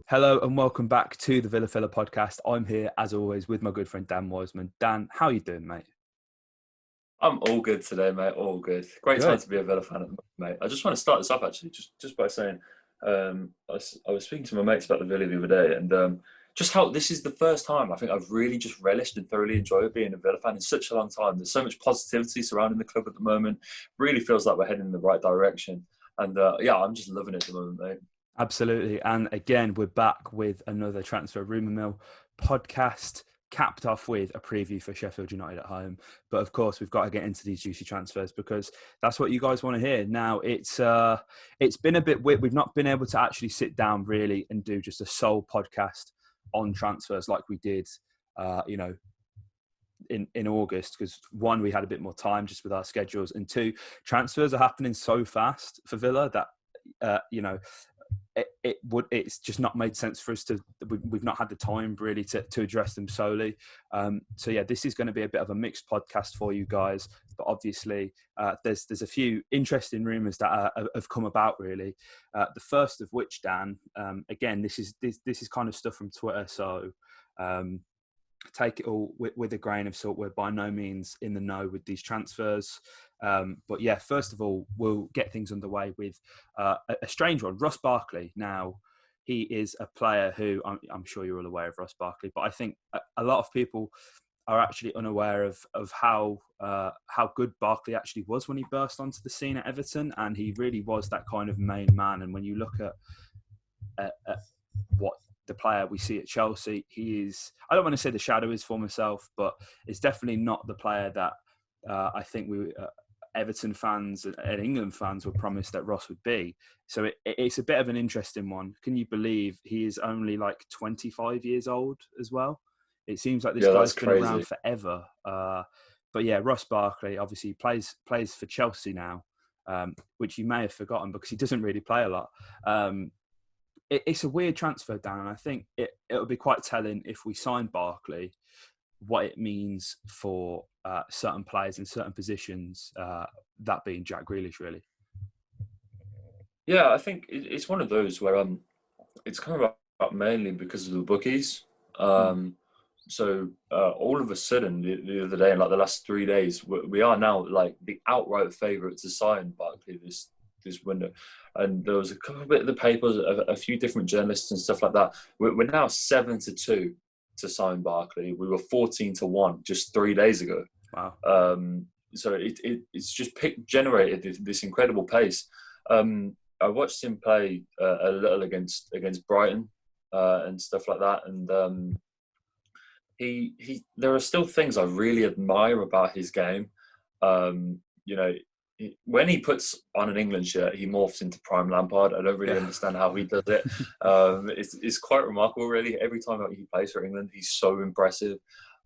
Hello and welcome back to the Villa Filler podcast. I'm here, as always, with my good friend Dan Wiseman. Dan, how are you doing, mate? I'm all good today, mate. All good. Great time Good. to be a Villa fan at the moment, mate. I just want to start this off actually, just by saying, I was speaking to my mates about the Villa the other day, and just how this is the first time I think I've really just relished and thoroughly enjoyed being a Villa fan in such a long time. There's so much positivity surrounding the club at the moment. Really feels like we're heading in the right direction, and yeah, I'm just loving it at the moment, mate. Absolutely. And again, we're back with another Transfer Rumour Mill podcast, capped off with a preview for Sheffield United at home. But of course, we've got to get into these juicy transfers because that's what you guys want to hear. Now, it's been a bit weird. We've not been able to actually sit down really and do just a sole podcast on transfers like we did, in August, because one, we had a bit more time just with our schedules, and two, transfers are happening so fast for Villa that it's just not made sense for us to. We've not had the time really to address them solely. So yeah, this is going to be a bit of a mixed podcast for you guys. But obviously, there's a few interesting rumours that have come about really. The first of which, Dan, again, this is kind of stuff from Twitter, so. Take it all with a grain of salt. We're by no means in the know with these transfers. But yeah, first of all, we'll get things underway with a strange one, Ross Barkley. Now, he is a player who, I'm sure you're all aware of Ross Barkley, but I think a lot of people are actually unaware of how good Barkley actually was when he burst onto the scene at Everton, and he really was that kind of main man. And when you look at what the player we see at Chelsea, he is, I don't want to say the shadow is for myself, but it's definitely not the player that I think Everton fans and England fans were promised that Ross would be. So it's a bit of an interesting one. Can you believe he is only like 25 years old as well? It seems like this Yeah, that's guy's been around crazy. forever. But yeah, Ross Barkley obviously plays for Chelsea now, which you may have forgotten because he doesn't really play a lot. It's a weird transfer, Dan, and I think it'll be quite telling if we sign Barkley, what it means for certain players in certain positions, that being Jack Grealish, really. Yeah, I think it's one of those where it's come about mainly because of the bookies. Mm. All of a sudden, the other day, in like the last 3 days, we are now like the outright favourite to sign Barkley this window. And there was a couple of bit of the papers, a few different journalists and stuff like that. We're now 7-2 to sign Barkley. We were 14-1 just 3 days ago. Wow. So it's just generated this incredible pace. I watched him play a little against Brighton and stuff like that, and there are still things I really admire about his game. You know, when he puts on an England shirt, he morphs into prime Lampard. I don't really Yeah. understand how he does it. It's quite remarkable, really. Every time he plays for England, he's so impressive.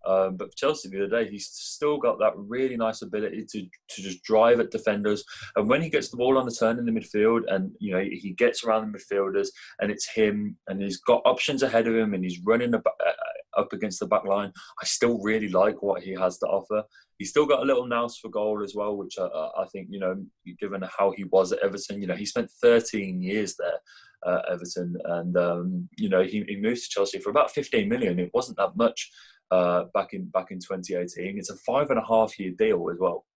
But for Chelsea the other day, he's still got that really nice ability to just drive at defenders. And when he gets the ball on the turn in the midfield, and he gets around the midfielders, and it's him, and he's got options ahead of him, and he's running up against the back line. I still really like what he has to offer. He's still got a little nous for goal as well, which I think, given how he was at Everton, he spent 13 years there at Everton, and he moved to Chelsea for about 15 million. It wasn't that much back in 2018. It's a 5.5-year deal as well.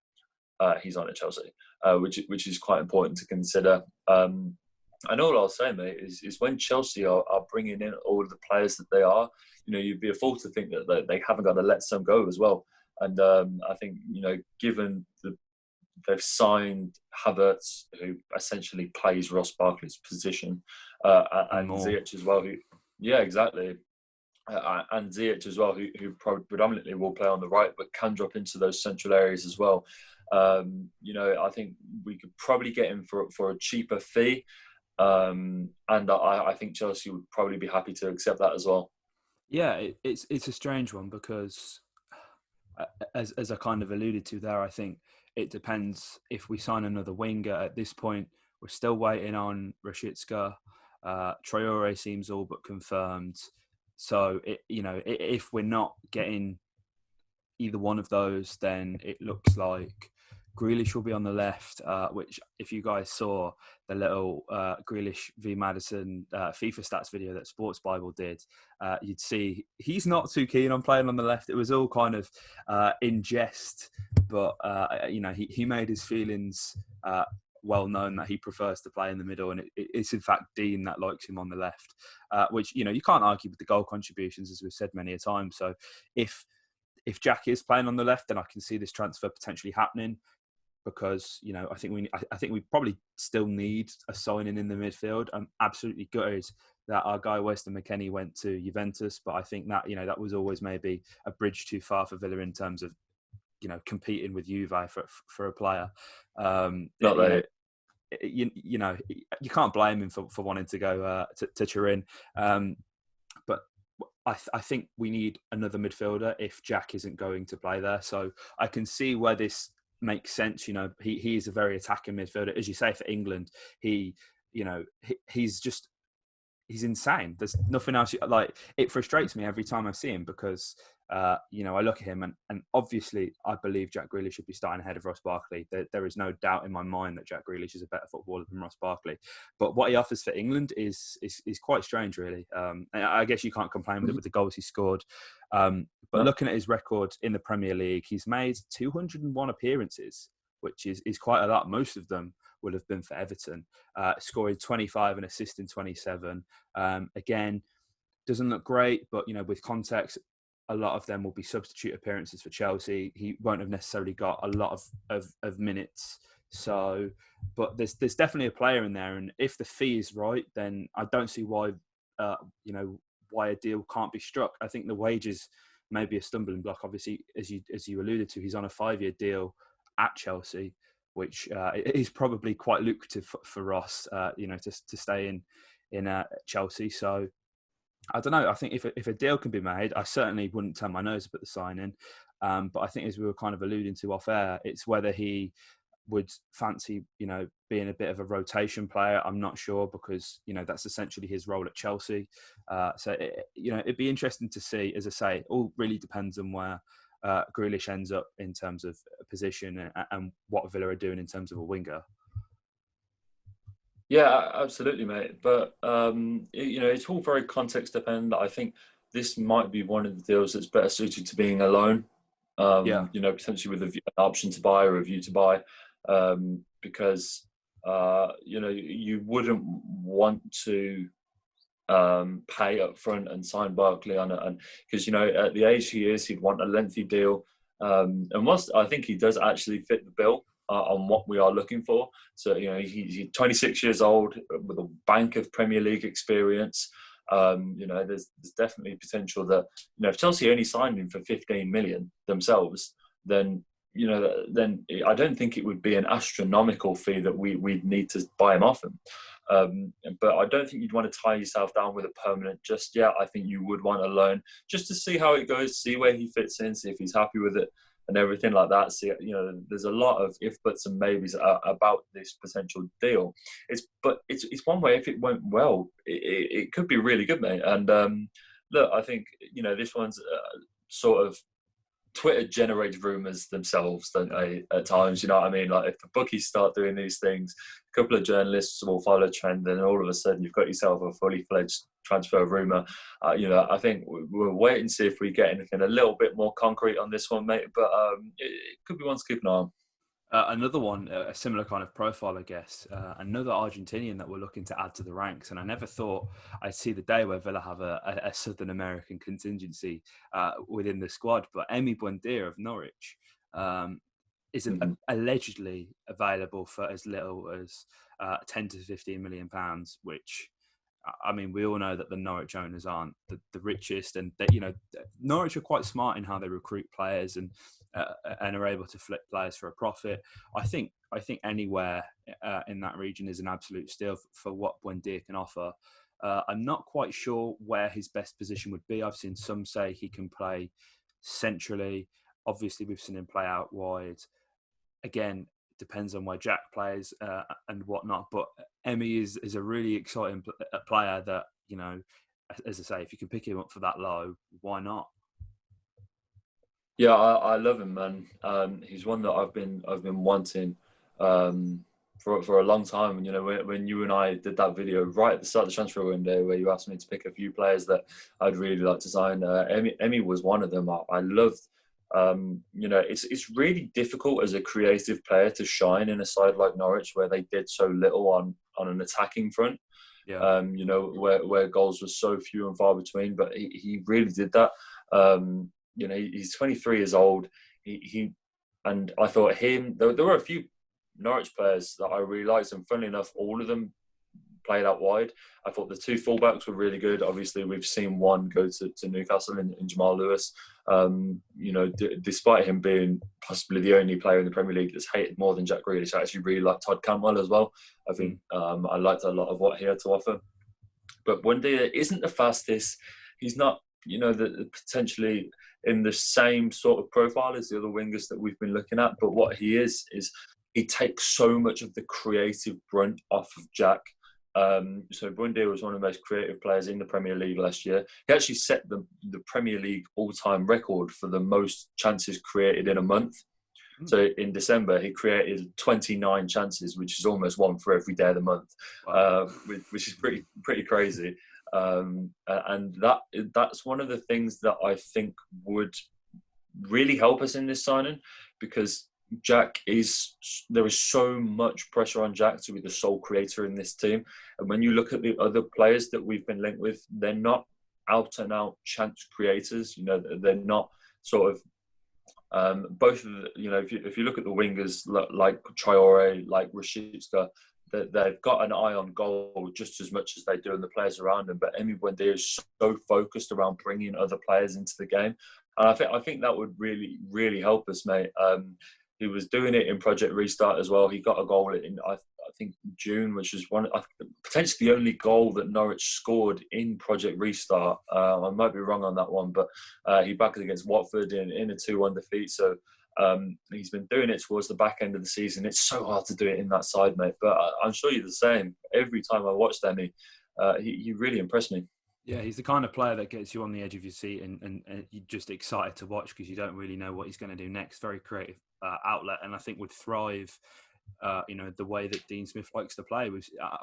He's on at Chelsea, which is quite important to consider. And all I'll say, mate, is when Chelsea are bringing in all of the players that they are, you'd be a fool to think that they haven't got to let some go as well. And I think, given they've signed Havertz, who essentially plays Ross Barkley's position, and Ziyech as well, yeah, exactly. And Ziyech as well, who predominantly will play on the right, but can drop into those central areas as well. I think we could probably get him for a cheaper fee. And I think Chelsea would probably be happy to accept that as well. Yeah, it's a strange one because, as I kind of alluded to there, I think it depends if we sign another winger. At this point, we're still waiting on Rashica. Traore seems all but confirmed. So, if we're not getting either one of those, then it looks like Grealish will be on the left, which if you guys saw the little Grealish v Maddison FIFA stats video that Sports Bible did, you'd see he's not too keen on playing on the left. It was all kind of in jest, but he made his feelings well known that he prefers to play in the middle, and it's in fact Dean that likes him on the left, which you can't argue with the goal contributions, as we've said many a time. So if Jack is playing on the left, then I can see this transfer potentially happening, because I think we probably still need a signing in the midfield. I'm absolutely gutted that our guy Weston McKennie went to Juventus, but I think that that was always maybe a bridge too far for Villa in terms of competing with Juve for a player. Not that. You can't blame him for wanting to go to Turin, but I think we need another midfielder if Jack isn't going to play there. So I can see where this makes sense. He is a very attacking midfielder, as you say, for England. He's insane. There's nothing else. Like, it frustrates me every time I see him, because I look at him and obviously I believe Jack Greely should be starting ahead of Ross Barkley. There is no doubt in my mind that Jack Grealish is a better footballer than Ross Barkley. But what he offers for England is quite strange, really. And I guess you can't complain with it with the goals he scored. But looking at his record in the Premier League, he's made 201 appearances, which is quite a lot. Most of them will have been for Everton, scoring 25 and assisting 27. Again, doesn't look great, but with context, a lot of them will be substitute appearances for Chelsea. He won't have necessarily got a lot of minutes. So, but there's definitely a player in there, and if the fee is right, then I don't see why why a deal can't be struck. I think the wages may be a stumbling block. Obviously, as you alluded to, he's on a 5-year deal at Chelsea, which is probably quite lucrative for Ross, to stay in Chelsea. So I don't know. I think if a deal can be made, I certainly wouldn't turn my nose up at the signing. But I think, as we were kind of alluding to off air, it's whether he would fancy, being a bit of a rotation player. I'm not sure, because, that's essentially his role at Chelsea. So, it'd be interesting to see. As I say, it all really depends on where Grealish ends up in terms of a position and what Villa are doing in terms of a winger. Yeah, absolutely, mate. But it's all very context dependent. I think this might be one of the deals that's better suited to being a loan. Potentially with an option to buy or a view to buy, because you wouldn't want to pay up front and sign Barkley on it, and because at the age he is, he'd want a lengthy deal. And whilst I think he does actually fit the bill on what we are looking for. So, he's 26 years old with a bank of Premier League experience. There's definitely potential that, if Chelsea only signed him for 15 million themselves, then I don't think it would be an astronomical fee that we'd need to buy him off him. But I don't think you'd want to tie yourself down with a permanent just yet. I think you would want a loan just to see how it goes, see where he fits in, see if he's happy with it and everything like that. See, there's a lot of if, buts and maybes about this potential deal. It's one way. If it went well, it could be really good, mate. And look, I think, this one's sort of Twitter generates rumours themselves, don't they, at times? You know what I mean? Like, if the bookies start doing these things, a couple of journalists will follow a trend, and all of a sudden you've got yourself a fully fledged transfer rumour. I think we'll wait and see if we get anything a little bit more concrete on this one, mate. But it could be one to keep an eye on. Another one, a similar kind of profile, I guess. Another Argentinian that we're looking to add to the ranks. And I never thought I'd see the day where Villa have a Southern American contingency within the squad. But Buendia of Norwich is allegedly available for as little as 10 to 15 million pounds, which, I mean, we all know that the Norwich owners aren't the richest, and that, Norwich are quite smart in how they recruit players and are able to flip players for a profit. I think anywhere in that region is an absolute steal for what Buendia can offer. I'm not quite sure where his best position would be. I've seen some say he can play centrally. Obviously, we've seen him play out wide. Again, depends on where Jack plays and whatnot. But Emmy is a really exciting player that, as I say, if you can pick him up for that low, why not? Yeah, I love him, man. He's one that I've been wanting for a long time. You know, when you and I did that video right at the start of the transfer window, where you asked me to pick a few players that I'd really like to sign, Emmy was one of them. I loved. You know, it's really difficult as a creative player to shine in a side like Norwich, where they did so little on an attacking front. Yeah. You know, where goals were so few and far between, but he really did that. You know, he's 23 years old. He and I thought him. There were a few Norwich players that I really liked, and funnily enough, all of them played out wide. I thought the two fullbacks were really good. Obviously, we've seen one go to Newcastle in Jamal Lewis. You know, despite him being possibly the only player in the Premier League that's hated more than Jack Grealish, I actually really like Todd Cantwell as well. I think I liked a lot of what he had to offer. But Buendia isn't the fastest. He's not, you know, the potentially in the same sort of profile as the other wingers that we've been looking at. But what he is he takes so much of the creative brunt off of Jack. So Buendia was one of the most creative players in the Premier League last year. He actually set the Premier League all-time record for the most chances created in a month. So in December, he created 29 chances, which is almost one for every day of the month, which is pretty crazy. And that's one of the things that I think would really help us in this signing, because there is so much pressure on Jack to be the sole creator in this team. And when you look at the other players that we've been linked with, they're not out and out chance creators. You know, they're not sort of both of the, you know, if you look at the wingers like Traore, like Rashica, they've got an eye on goal just as much as they do in the players around them. But Emi Buendia is so focused around bringing other players into the game, and I think that would really help us, mate. He was doing it in Project Restart as well. He got a goal in I think June, which is potentially the only goal that Norwich scored in Project Restart. I might be wrong on that one, but he backed against Watford in a 2-1 defeat. So he's been doing it towards the back end of the season. It's so hard to do it in that side, mate. But I'm sure you're the same. Every time I watched Emmy, he really impressed me. Yeah, he's the kind of player that gets you on the edge of your seat and you're just excited to watch because you don't really know what he's going to do next. Very creative outlet, and I think would thrive. You know, the way that Dean Smith likes to play.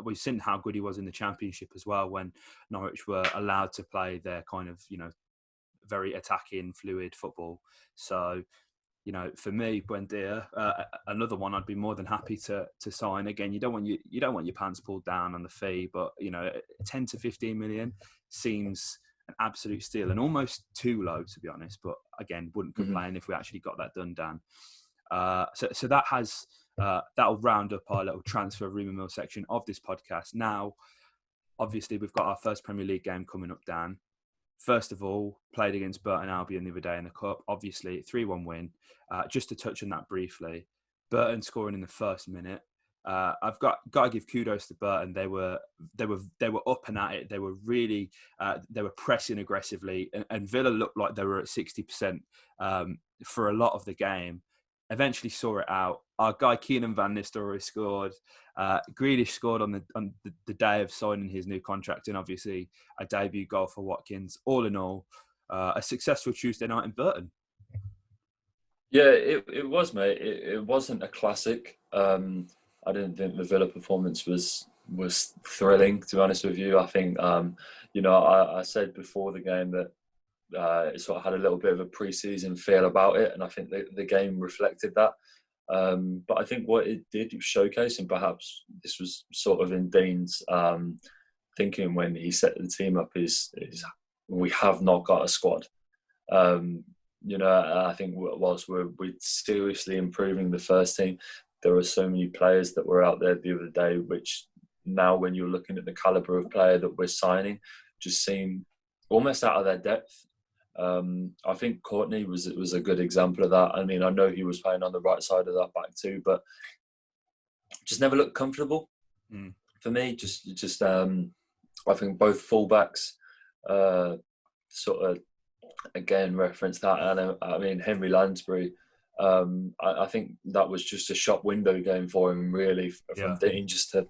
We've seen how good he was in the Championship as well when Norwich were allowed to play their kind of, you know, very attacking, fluid football. So, you know, for me, Buendia, another one I'd be more than happy to sign. Again, you don't want your pants pulled down on the fee, but you know, 10 to 15 million seems an absolute steal and almost too low, to be honest. But again, wouldn't complain if we actually got that done, Dan. So that has that'll round up our little transfer rumour mill section of this podcast. Now, obviously, we've got our first Premier League game coming up, Dan. First of all, played against Burton Albion the other day in the Cup. Obviously, 3-1 win. Just to touch on that briefly, Burton scoring in the first minute. I've got to give kudos to Burton. They were up and at it. They were really they were pressing aggressively, and Villa looked like they were at 60% for a lot of the game. Eventually saw it out. Our guy Keenan Van Nistelrooy scored. Grealish scored on the day of signing his new contract, and obviously a debut goal for Watkins. All in all, a successful Tuesday night in Burton. Yeah, it was, mate. It wasn't a classic. I didn't think the Villa performance was thrilling, to be honest with you. I think, you know, I said before the game that it sort of had a little bit of a pre-season feel about it, and I think the game reflected that. But I think what it did showcase, and perhaps this was sort of in Dean's thinking when he set the team up, is we have not got a squad. You know, I think whilst we're seriously improving the first team, there are so many players that were out there the other day, which now when you're looking at the calibre of player that we're signing, just seem almost out of their depth. I think Courtney was a good example of that. I mean, I know he was playing on the right side of that back too, but just never looked comfortable for me. Just I think both fullbacks sort of again reference that, and I mean Henry Lansbury. I think that was just a shop window game for him, really, from Dean, just to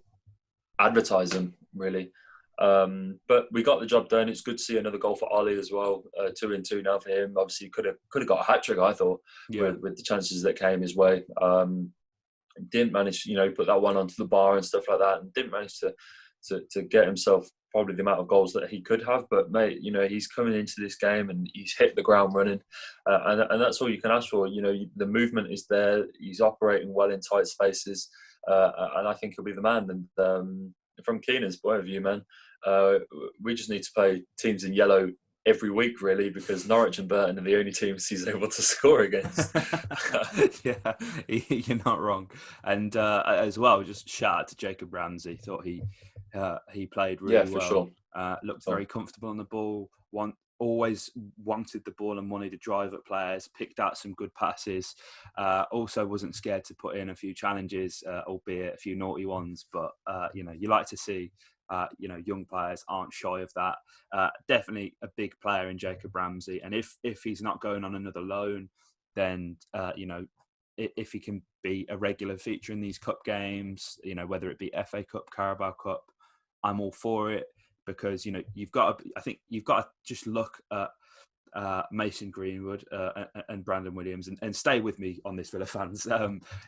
advertise him, really. But we got the job done. It's good to see another goal for Ollie as well. 2-2 now for him. Obviously, could have got a hat trick, I thought, with the chances that came his way. Didn't manage, put that one onto the bar and stuff like that, and didn't manage to get himself probably the amount of goals that he could have. But mate, he's coming into this game and he's hit the ground running, and that's all you can ask for. The movement is there. He's operating well in tight spaces, and I think he'll be the man. And from Keenan's point of view, man, we just need to play teams in yellow every week, really, because Norwich and Burton are the only teams he's able to score against. Yeah, you're not wrong. And as well, just shout out to Jacob Ramsey. Thought he played really well. Sure. Looked very comfortable on the ball. Always wanted the ball and wanted to drive at players. Picked out some good passes. Also wasn't scared to put in a few challenges, albeit a few naughty ones. But you like to see. Young players aren't shy of that. Definitely a big player in Jacob Ramsey. And if he's not going on another loan, then, if he can be a regular feature in these cup games, whether it be FA Cup, Carabao Cup, I'm all for it, because, you've got to just look at Mason Greenwood and Brandon Williams, and stay with me on this, Villa fans.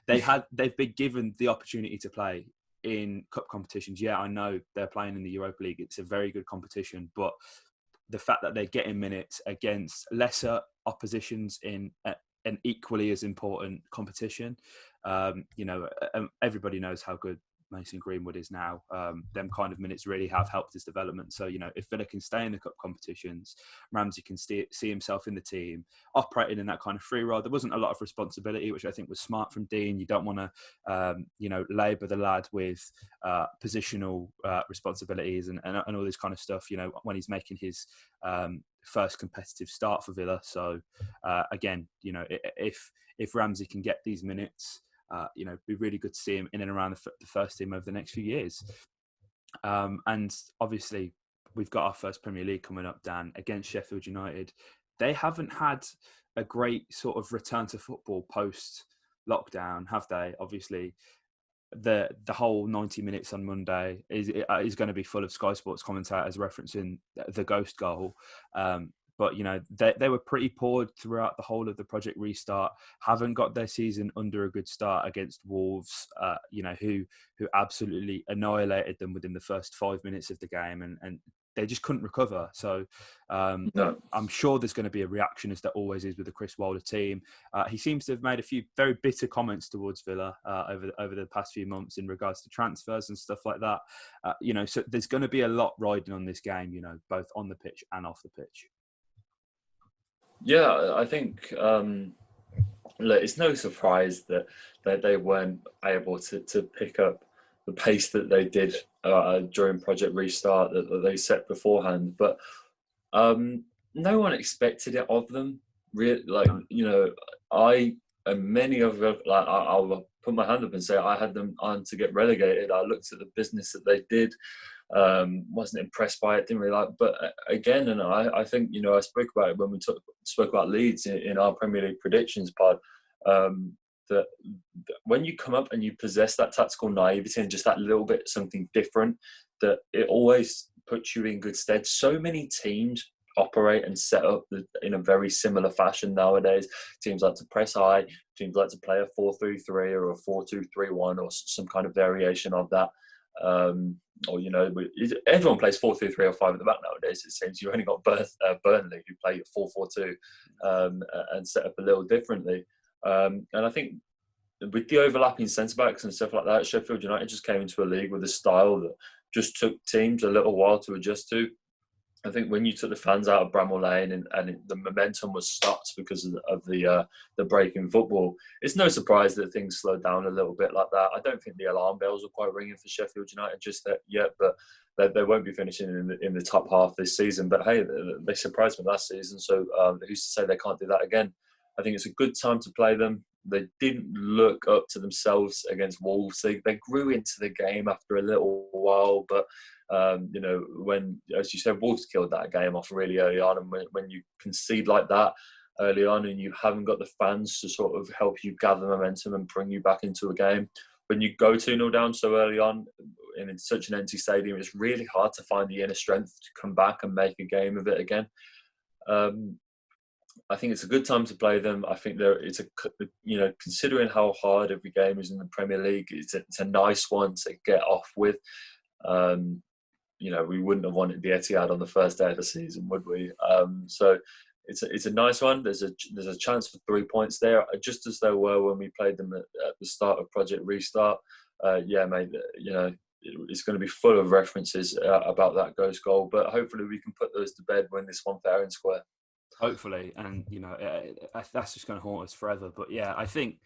They've been given the opportunity to play in cup competitions. Yeah, I know they're playing in the Europa League. It's a very good competition, but the fact that they're getting minutes against lesser oppositions in an equally as important competition, everybody knows how good Mason Greenwood is now. Them kind of minutes really have helped his development. So, if Villa can stay in the cup competitions, Ramsey can see himself in the team, operating in that kind of free role. There wasn't a lot of responsibility, which I think was smart from Dean. You don't want to, labour the lad with positional responsibilities and all this kind of stuff, when he's making his first competitive start for Villa. So, again, if Ramsey can get these minutes, it'd be really good to see him in and around the first team over the next few years. And obviously, we've got our first Premier League coming up, Dan, against Sheffield United. They haven't had a great sort of return to football post-lockdown, have they? Obviously, the whole 90 minutes on Monday is going to be full of Sky Sports commentators referencing the ghost goal. But, they were pretty poor throughout the whole of the Project Restart, haven't got their season under a good start against Wolves, who absolutely annihilated them within the first 5 minutes of the game, and they just couldn't recover. So No. I'm sure there's going to be a reaction, as there always is with the Chris Wilder team. He seems to have made a few very bitter comments towards Villa over the past few months in regards to transfers and stuff like that. So there's going to be a lot riding on this game, both on the pitch and off the pitch. Yeah, I think it's no surprise that they weren't able to pick up the pace that they did during Project Restart that they set beforehand. But no one expected it of them. Really, I and many of them, I'll put my hand up and say I had them on to get relegated. I looked at the business that they did. Wasn't impressed by it, didn't really like. But again, and I think I spoke about it when we spoke about Leeds in our Premier League predictions pod. That when you come up and you possess that tactical naivety and just that little bit something different, that it always puts you in good stead. So many teams operate and set up in a very similar fashion nowadays. Teams like to press high. Teams like to play a 4-3-3 or a 4-2-3-1 or some kind of variation of that. Everyone plays 4-3-3 or 5 at the back nowadays. It seems you only got Burnley who play 4-4-2 and set up a little differently. And I think with the overlapping centre backs and stuff like that, Sheffield United just came into a league with a style that just took teams a little while to adjust to. I think when you took the fans out of Bramall Lane and the momentum was stopped because of the break in football, it's no surprise that things slowed down a little bit like that. I don't think the alarm bells are quite ringing for Sheffield United just yet, but they won't be finishing in the top half this season. But hey, they surprised me last season, so who's to say they can't do that again? I think it's a good time to play them. They didn't look up to themselves against Wolves. They grew into the game after a little while, but when, as you said, Wolves killed that game off really early on, and when you concede like that early on and you haven't got the fans to sort of help you gather momentum and bring you back into a game, when you go 2-0 down so early on, in such an empty stadium, it's really hard to find the inner strength to come back and make a game of it again. I think it's a good time to play them. I think considering how hard every game is in the Premier League, it's a nice one to get off with. We wouldn't have wanted the Etihad on the first day of the season, would we? So it's a nice one. There's a chance for 3 points there, just as there were when we played them at the start of Project Restart. Yeah, mate. It's going to be full of references about that ghost goal, but hopefully we can put those to bed when this one fair and square. Hopefully, and that's just going to haunt us forever. But yeah, I think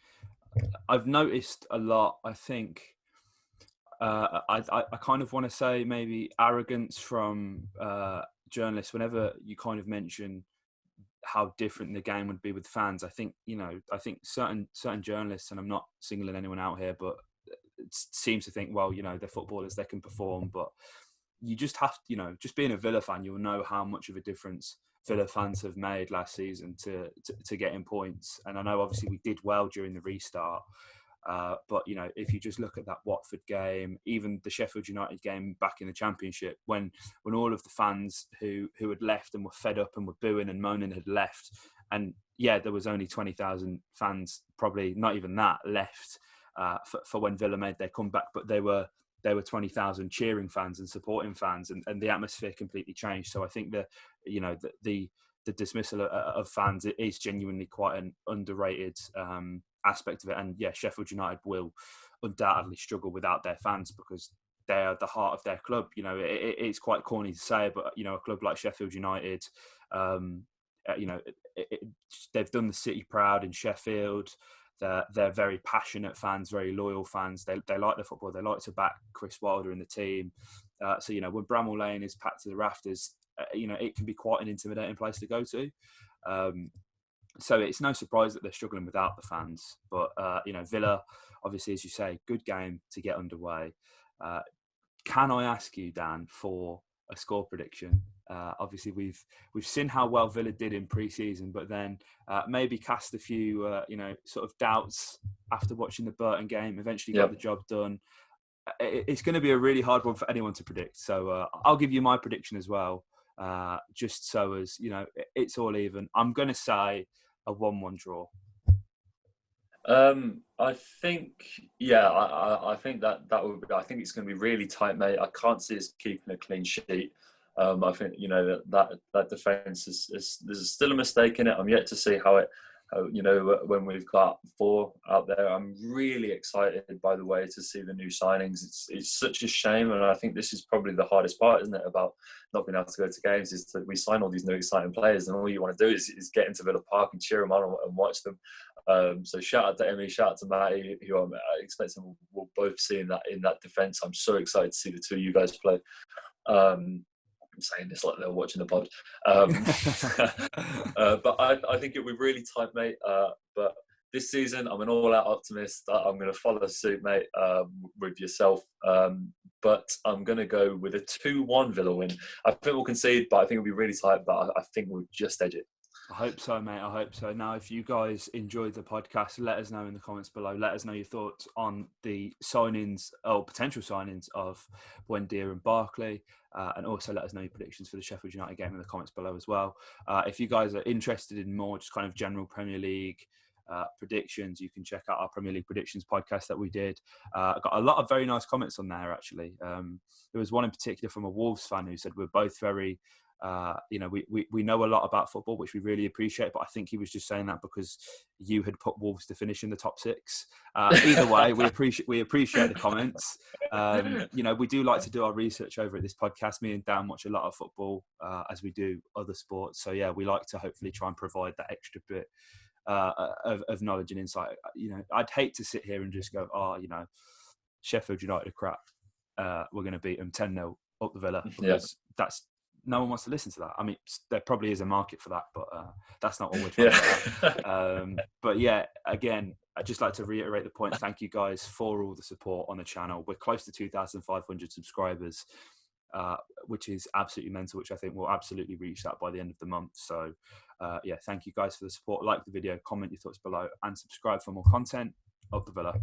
I've noticed a lot. I think I kind of want to say maybe arrogance from journalists whenever you kind of mention how different the game would be with fans. I think certain journalists, and I'm not singling anyone out here, but it seems to think, well, they're footballers, they can perform, but you just have to, just being a Villa fan, you'll know how much of a difference Villa fans have made last season to getting points. And I know obviously we did well during the restart, but if you just look at that Watford game, even the Sheffield United game back in the Championship, when all of the fans who had left and were fed up and were booing and moaning had left, and yeah, there was only 20,000 fans, probably not even that, left for when Villa made their comeback, but they were 20,000 cheering fans and supporting fans, and the atmosphere completely changed. So I think that the dismissal of fans is genuinely quite an underrated aspect of it. And yeah, Sheffield United will undoubtedly struggle without their fans because they are the heart of their club. It's quite corny to say, but a club like Sheffield United, they've done the city proud in Sheffield. They're very passionate fans, very loyal fans. They like the football. They like to back Chris Wilder and the team. So when Bramall Lane is packed to the rafters, it can be quite an intimidating place to go to. So it's no surprise that they're struggling without the fans. But Villa, obviously, as you say, good game to get underway. Can I ask you, Dan, for a score prediction? Obviously, we've seen how well Villa did in pre-season, but then maybe cast a few, sort of doubts after watching the Burton game. Eventually, got the job done. It's going to be a really hard one for anyone to predict. So I'll give you my prediction as well, just so as it's all even. I'm going to say a 1-1 draw. I think, I think that would be, I think it's going to be really tight, mate. I can't see us keeping a clean sheet. I think that defence there's still a mistake in it. I'm yet to see how it, when we've got 4 out there. I'm really excited, by the way, to see the new signings. It's such a shame, and I think this is probably the hardest part, isn't it, about not being able to go to games, is that we sign all these new exciting players, and all you want to do is get into Villa Park and cheer them on and watch them. So shout out to Emmy, shout out to Matty, who I'm expecting we'll both see in that defence. I'm so excited to see the two of you guys play. I'm saying this like they're watching the pod. But I think it'll be really tight, mate. But this season, I'm an all-out optimist. I'm going to follow suit, mate, with yourself. But I'm going to go with a 2-1 Villa win. I think we'll concede, but I think it'll be really tight. But I think we'll just edge it. I hope so, mate. I hope so. Now, if you guys enjoyed the podcast, let us know in the comments below. Let us know your thoughts on the signings or potential signings of Buendia and Barkley. And also let us know your predictions for the Sheffield United game in the comments below as well. If you guys are interested in more just kind of general Premier League predictions, you can check out our Premier League predictions podcast that we did. I got a lot of very nice comments on there, actually. There was one in particular from a Wolves fan who said we're both very... we know a lot about football, which we really appreciate, but I think he was just saying that because you had put Wolves to finish in the top 6. Either way, we appreciate the comments. We do like to do our research over at this podcast. Me and Dan watch a lot of football as we do other sports. So yeah, we like to hopefully try and provide that extra bit of knowledge and insight. I'd hate to sit here and just go, Sheffield United are crap. We're going to beat them 10-0 up the Villa, because that's... No one wants to listen to that. I mean, there probably is a market for that, but that's not what we're trying to do. But yeah, again, I'd just like to reiterate the point. Thank you guys for all the support on the channel. We're close to 2,500 subscribers, which is absolutely mental, which I think we'll absolutely reach that by the end of the month. So thank you guys for the support. Like the video, comment your thoughts below, and subscribe for more content of the Villa.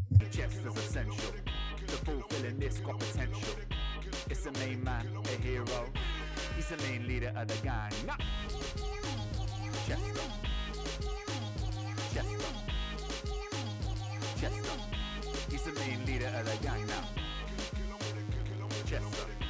The fulfilling this got potential. It's a main man, a hero. He's the main leader of the gang. Chester. Chester. Chester. He's the main leader of the gang now. Chester.